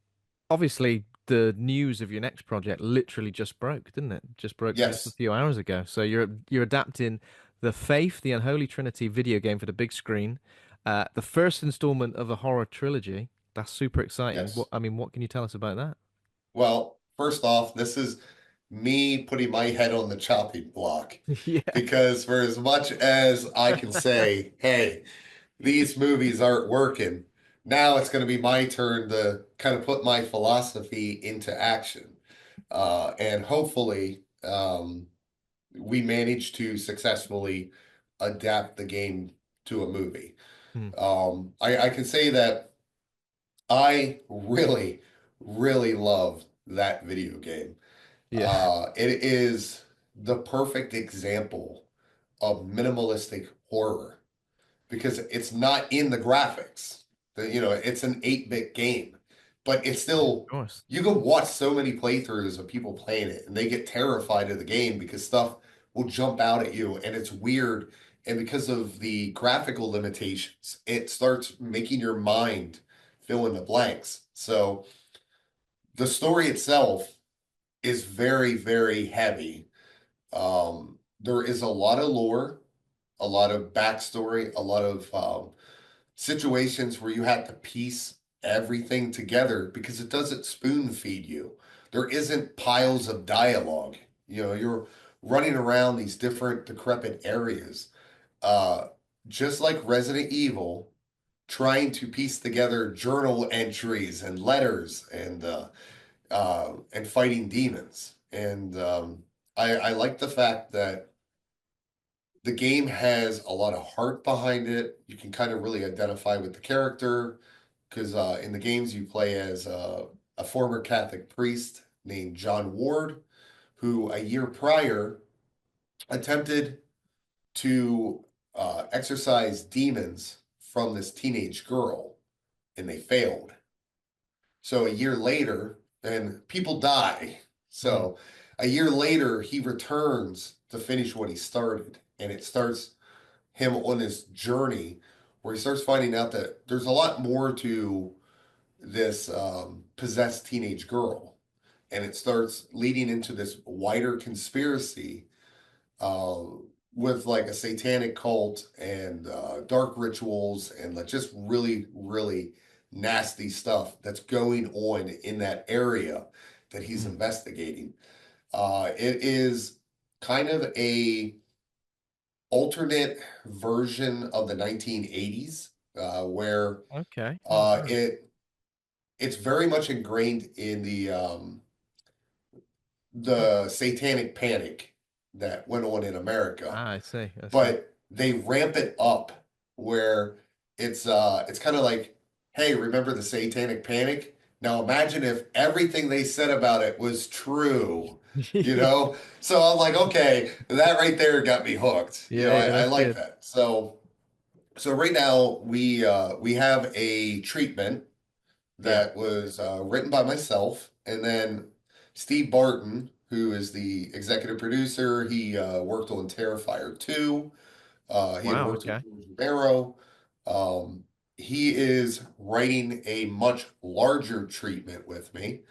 Obviously, the news of your next project literally just broke, didn't it? Just broke just a yes, few hours ago. So you're adapting the Faith, the Unholy Trinity video game for the big screen, the first installment of a horror trilogy. That's super exciting. yes. What can you tell us about that? Well, first off, me putting my head on the chopping block. Yeah. Because for as much as I can say, hey, these movies aren't working, now it's going to be my turn to kind of put my philosophy into action. And hopefully, we managed to successfully adapt the game to a movie. Hmm. I can say that I really, really love that video game. Yeah. It is the perfect example of minimalistic horror because it's not in the graphics. It's an 8-bit game, but it's Yeah, of still, course. you can watch so many playthroughs of people playing it and they get terrified of the game because stuff will jump out at you and it's weird. And because of the graphical limitations, it starts making your mind fill in the blanks. So the story itself is very, very heavy. There is a lot of lore, a lot of backstory, a lot of situations where you have to piece everything together because it doesn't spoon feed you. There isn't piles of dialogue. You're running around these different decrepit areas. Uh, just like Resident Evil, trying to piece together journal entries and letters and fighting demons. And I like the fact that the game has a lot of heart behind it. You can kind of really identify with the character because in the games you play as a former Catholic priest named John Ward, who a year prior attempted to exorcise demons from this teenage girl, and they failed. So a year later, and people die. Hmm. So a year later, he returns to finish what he started, and it starts him on this journey where he starts finding out that there's a lot more to this possessed teenage girl. And it starts leading into this wider conspiracy uh, with like a satanic cult and dark rituals and like just really, really nasty stuff that's going on in that area that he's Hmm. investigating. It is kind of a alternate version of the 1980s where Okay. Oh, uh, wow. it it's very much ingrained in the satanic panic that went on in America, Ah, I see. I see. but they ramp it up where it's kind of like, hey, remember the satanic panic? Now imagine if everything they said about it was true, you Yeah. know? So I'm like, okay, that right there got me hooked. Yeah, yeah, I that's like good. that. So right now we have a treatment Yeah. that was written by myself, and then Steve Barton, who is the executive producer. He worked on Terrifier 2. He had Wow, worked with okay. George Romero. Um, he is writing a much larger treatment with me,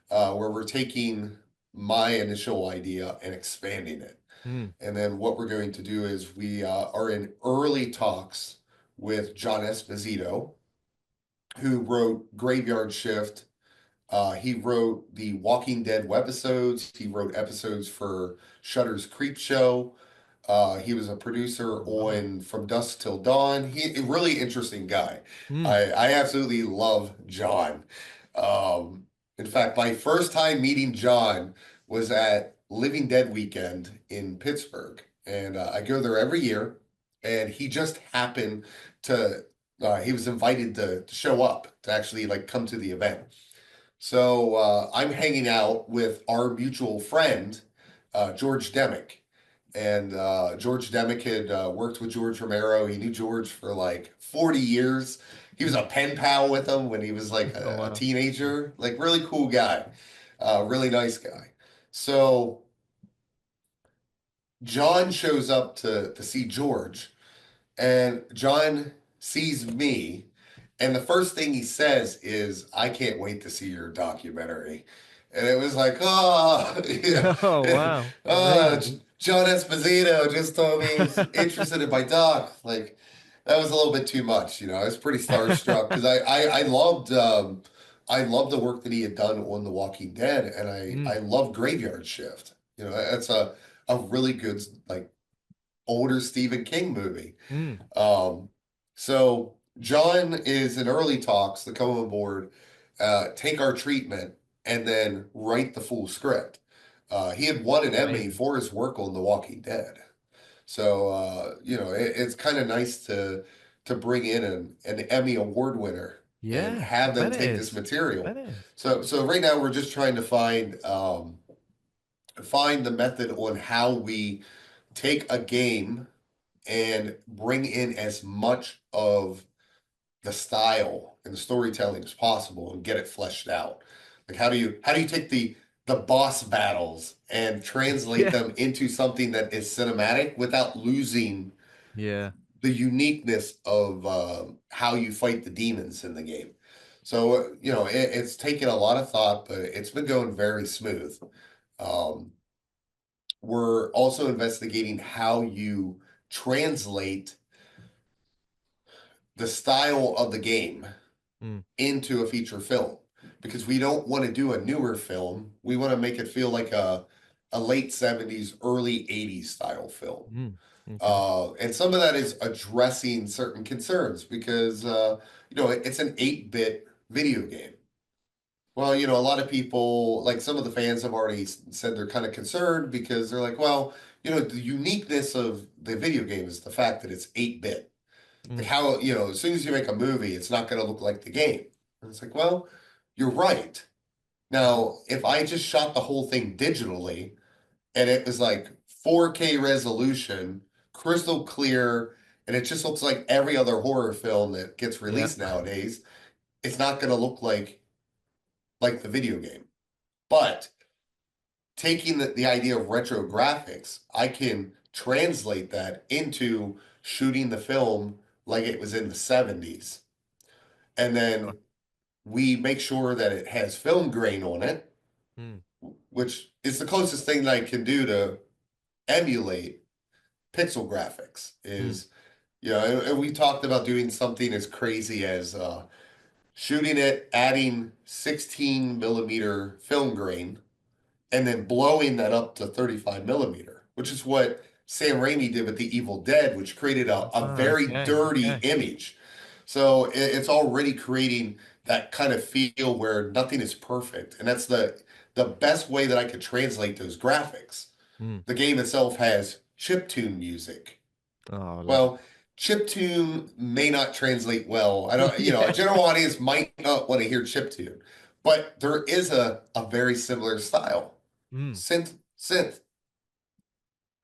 where we're taking my initial idea and expanding it. Hmm. And then what we're going to do is we are in early talks with John Esposito, who wrote Graveyard Shift. He wrote the Walking Dead webisodes. He wrote episodes for Shudder's Creep Show. He was a producer Oh, wow. on From Dusk Till Dawn. He a really interesting guy. Hmm. I absolutely love John. Um, in fact, my first time meeting John was at Living Dead weekend in Pittsburgh, and I go there every year. And he just happened to he was invited to show up to actually like come to the event. So I'm hanging out with our mutual friend, George Demick. And George Demick had worked with George Romero. He knew George for like 40 years. He was Hmm. a pen pal with him when he was like Oh, a wow. teenager. Like, really cool guy, really nice guy. So John shows up to see George, and John sees me, and the first thing he says is, "I can't wait to see your documentary." And it was like, oh, yeah. Oh, wow. uh, Amazing. John Esposito just told me he's interested in my doc. Like, that was a little bit too much. I was pretty starstruck because I loved I love the work that he had done on The Walking Dead, and Mm, I love Graveyard Shift. You know, that's a really good like older Stephen King movie. mm. Um, so John is in early talks to come on board, take our treatment, and then write the full script. He had won an Emmy Amazing. for his work on The Walking Dead. So you know, it's kind of nice to bring in an Emmy Award winner and Yeah, I have them bet it take this is. I material. bet it is. So right now we're just trying to find the method on how we take a game and bring in as much of the style and the storytelling as possible and get it fleshed out. Like how do you take the boss battles and translate Yeah. them into something that is cinematic without losing Yeah. the uniqueness of how you fight the demons in the game. So you know it's taken a lot of thought, but it's been going very smooth. Um, we're also investigating how you translate the style of the game Mm, into a feature film because we don't want to do a newer film. We want to make it feel like a late 70s, early 80s style film. mm. Okay. And some of that is addressing certain concerns because, you know, it's an 8-bit video game. Well, you know, a lot of people, like some of the fans have already said they're kind of concerned because they're like, well, you know, the uniqueness of the video game is the fact that it's 8-bit. Like Mm, how, you know, as soon as you make a movie, it's not going to look like the game. And it's like, well, you're right. mm. Now, if I just shot the whole thing digitally and it was like 4K resolution, crystal clear, and it just looks like every other horror film that gets Yeah. released nowadays, it's not going to look like the video game. But taking the idea of retro graphics, I can translate that into shooting the film like it was in the 70s. And Sure. then we make sure that it has film grain on it, Mm, which is the closest thing that I can do to emulate pixel graphics. mm. Is you know, and we talked about doing something as crazy as shooting it, adding 16 millimeter film grain, and then blowing that up to 35 millimeter, which is what Sam Raimi did with The Evil Dead, which created a Ah, very okay. dirty Okay. image. So it's already creating that kind of feel where nothing is perfect. And that's the best way that I could translate those graphics. Mm. The game itself has chiptune music. Oh, lovely. Well, chiptune may not translate well. I don't, you know, a Yeah. general audience might not want to hear chiptune, but there is a very similar style. Mm. Synth.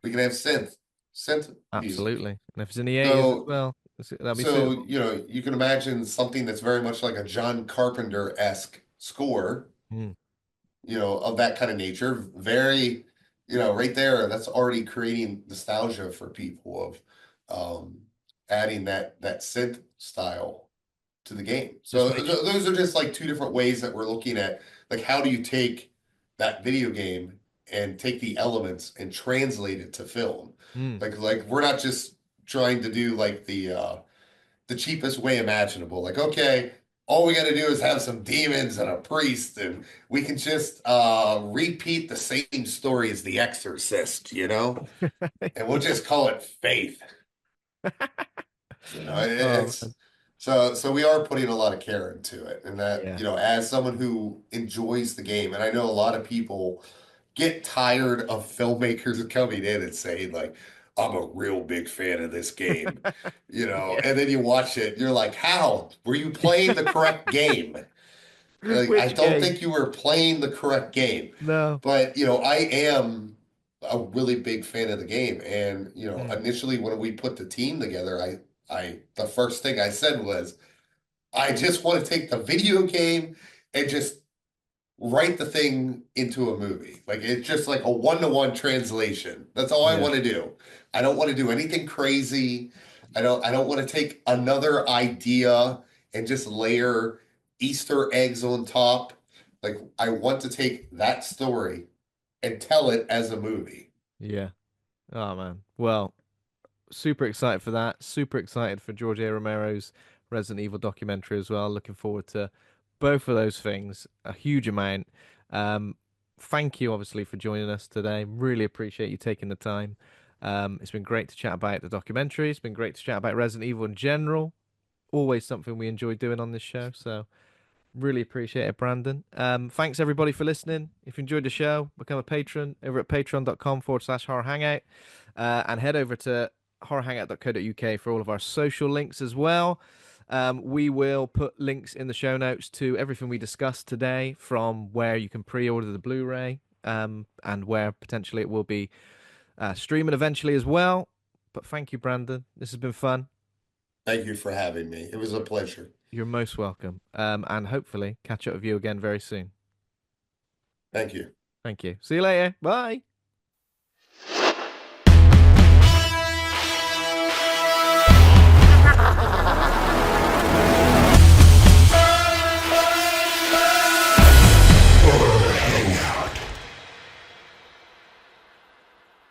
We can have synth music. Absolutely. And if it's in the 80s as So, well, that'll be so suitable. you know, you can imagine something that's very much like a John Carpenter-esque score, Mm. you know, of that kind of nature. Very, you know, right there, that's already creating nostalgia for people of adding that synth style to the game. Just So make sure. those are just like two different ways that we're looking at, like how do you take that video game and take the elements and translate it to film? Mm. Like we're not just trying to do like the cheapest way imaginable. Like, okay, all we got to do is have some demons and a priest, and we can just repeat the same story as The Exorcist, you know? And we'll just call it faith. You know, Oh, it's man. so we are putting a lot of care into it, and that Yeah. you know, as someone who enjoys the game, and I know a lot of people get tired of filmmakers coming in and saying like, "I'm a real big fan of this game," you know, Yeah. and then you watch it, you're like, "How were you playing the correct game?" Like, I Which don't game? think you were playing the correct game, No. but you know, I am a really big fan of the game, and you know, Mm. initially when we put the team together, I the first thing I said was, I just want to take the video game and just write the thing into a movie. Like it's just like a one-to-one translation. That's all I Yeah. want to do. I don't want to do anything crazy. I don't want to take another idea and just layer Easter eggs on top. Like I want to take that story and tell it as a movie. Yeah. Oh, man. Well, super excited for that. Super excited for George A. Romero's Resident Evil documentary as well. Looking forward to Both of those things, a huge amount. Um, Thank you, obviously, for joining us today. Really appreciate you taking the time. It's been great to chat about the documentary. It's been great to chat about Resident Evil in general. Always something we enjoy doing on this show. So really appreciate it, Brandon. Thanks everybody for listening. If you enjoyed the show, become a patron over at patreon.com/horror hangout. And head over to horrorhangout.co.uk for all of our social links as well. We will put links in the show notes to everything we discussed today, from where you can pre-order the Blu-ray, and where potentially it will be streaming eventually as well. But thank you, Brandon. This has been fun. Thank you for having me. It was a pleasure. You're most welcome. And hopefully catch up with you again very soon. Thank you. Thank you. See you later. Bye.